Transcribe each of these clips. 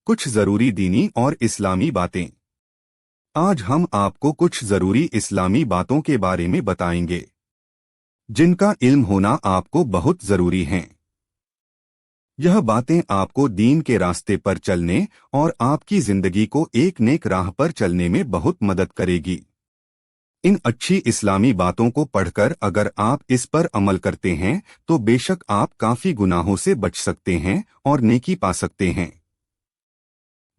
कुछ जरूरी दीनी और इस्लामी बातें। आज हम आपको कुछ जरूरी इस्लामी बातों के बारे में बताएंगे जिनका इल्म होना आपको बहुत जरूरी है। यह बातें आपको दीन के रास्ते पर चलने और आपकी जिंदगी को एक नेक राह पर चलने में बहुत मदद करेगी। इन अच्छी इस्लामी बातों को पढ़कर अगर आप इस पर अमल करते हैं तो बेशक आप काफी गुनाहों से बच सकते हैं और नेकी पा सकते हैं।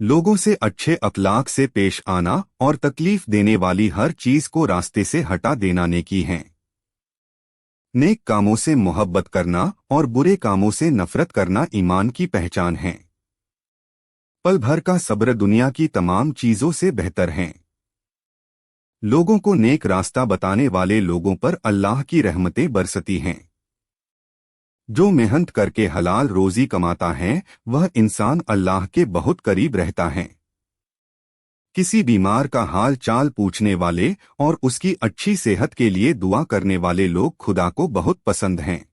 लोगों से अच्छे अखलाक से पेश आना और तकलीफ देने वाली हर चीज को रास्ते से हटा देना नेकी है। नेक कामों से मोहब्बत करना और बुरे कामों से नफरत करना ईमान की पहचान है। पल भर का सब्र दुनिया की तमाम चीजों से बेहतर है। लोगों को नेक रास्ता बताने वाले लोगों पर अल्लाह की रहमतें बरसती हैं। जो मेहनत करके हलाल रोजी कमाता है वह इंसान अल्लाह के बहुत करीब रहता है। किसी बीमार का हाल चाल पूछने वाले और उसकी अच्छी सेहत के लिए दुआ करने वाले लोग खुदा को बहुत पसंद हैं।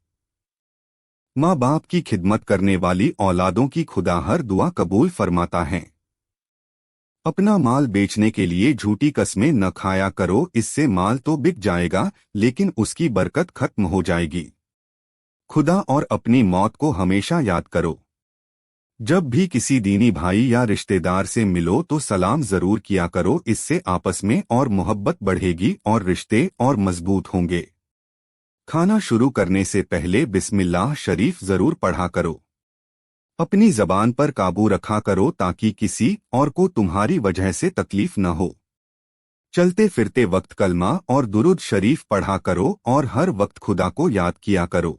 माँ बाप की खिदमत करने वाली औलादों की खुदा हर दुआ कबूल फरमाता है। अपना माल बेचने के लिए झूठी कस्में न खाया करो, इससे माल तो बिक जाएगा लेकिन उसकी बरकत खत्म हो जाएगी। खुदा और अपनी मौत को हमेशा याद करो। जब भी किसी दीनी भाई या रिश्तेदार से मिलो तो सलाम जरूर किया करो, इससे आपस में और मोहब्बत बढ़ेगी और रिश्ते और मजबूत होंगे। खाना शुरू करने से पहले बिस्मिल्लाह शरीफ जरूर पढ़ा करो। अपनी जबान पर काबू रखा करो ताकि किसी और को तुम्हारी वजह से तकलीफ न हो। चलते फिरते वक्त कलमा और दुरूद शरीफ पढ़ा करो और हर वक्त खुदा को याद किया करो।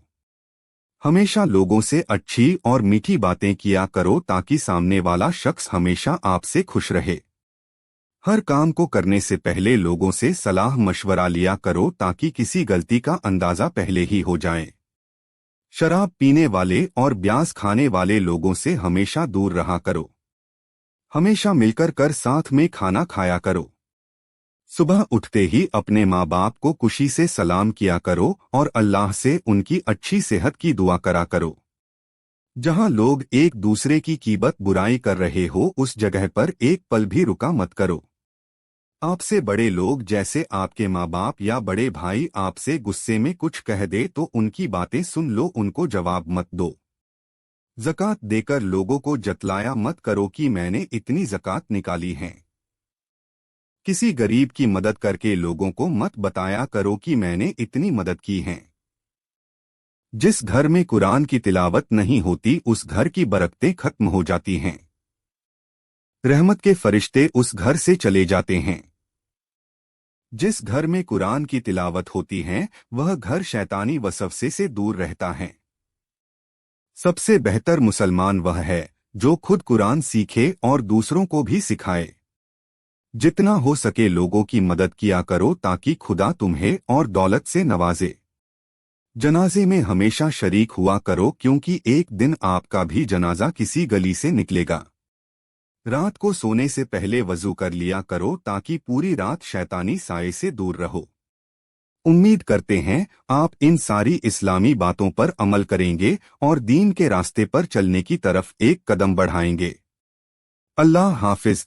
हमेशा लोगों से अच्छी और मीठी बातें किया करो ताकि सामने वाला शख्स हमेशा आपसे खुश रहे। हर काम को करने से पहले लोगों से सलाह मशवरा लिया करो ताकि किसी गलती का अंदाजा पहले ही हो जाए। शराब पीने वाले और ब्याज खाने वाले लोगों से हमेशा दूर रहा करो। हमेशा मिलकर साथ में खाना खाया करो। सुबह उठते ही अपने माँ बाप को खुशी से सलाम किया करो और अल्लाह से उनकी अच्छी सेहत की दुआ करा करो। जहाँ लोग एक दूसरे की कीबत बुराई कर रहे हो उस जगह पर एक पल भी रुका मत करो। आपसे बड़े लोग जैसे आपके माँ बाप या बड़े भाई आपसे गुस्से में कुछ कह दे तो उनकी बातें सुन लो, उनको जवाब मत दो। ज़कात देकर लोगों को जतलाया मत करो कि मैंने इतनी ज़कात निकाली है। किसी गरीब की मदद करके लोगों को मत बताया करो कि मैंने इतनी मदद की है। जिस घर में कुरान की तिलावत नहीं होती उस घर की बरकतें खत्म हो जाती हैं। रहमत के फरिश्ते उस घर से चले जाते हैं। जिस घर में कुरान की तिलावत होती है वह घर शैतानी वसवसे से दूर रहता है। सबसे बेहतर मुसलमान वह है जो खुद कुरान सीखे और दूसरों को भी सिखाए। जितना हो सके लोगों की मदद किया करो ताकि खुदा तुम्हें और दौलत से नवाजे। जनाजे में हमेशा शरीक हुआ करो क्योंकि एक दिन आपका भी जनाजा किसी गली से निकलेगा। रात को सोने से पहले वजू कर लिया करो ताकि पूरी रात शैतानी साए से दूर रहो। उम्मीद करते हैं आप इन सारी इस्लामी बातों पर अमल करेंगे और दीन के रास्ते पर चलने की तरफ एक कदम बढ़ाएंगे। अल्लाह हाफिज।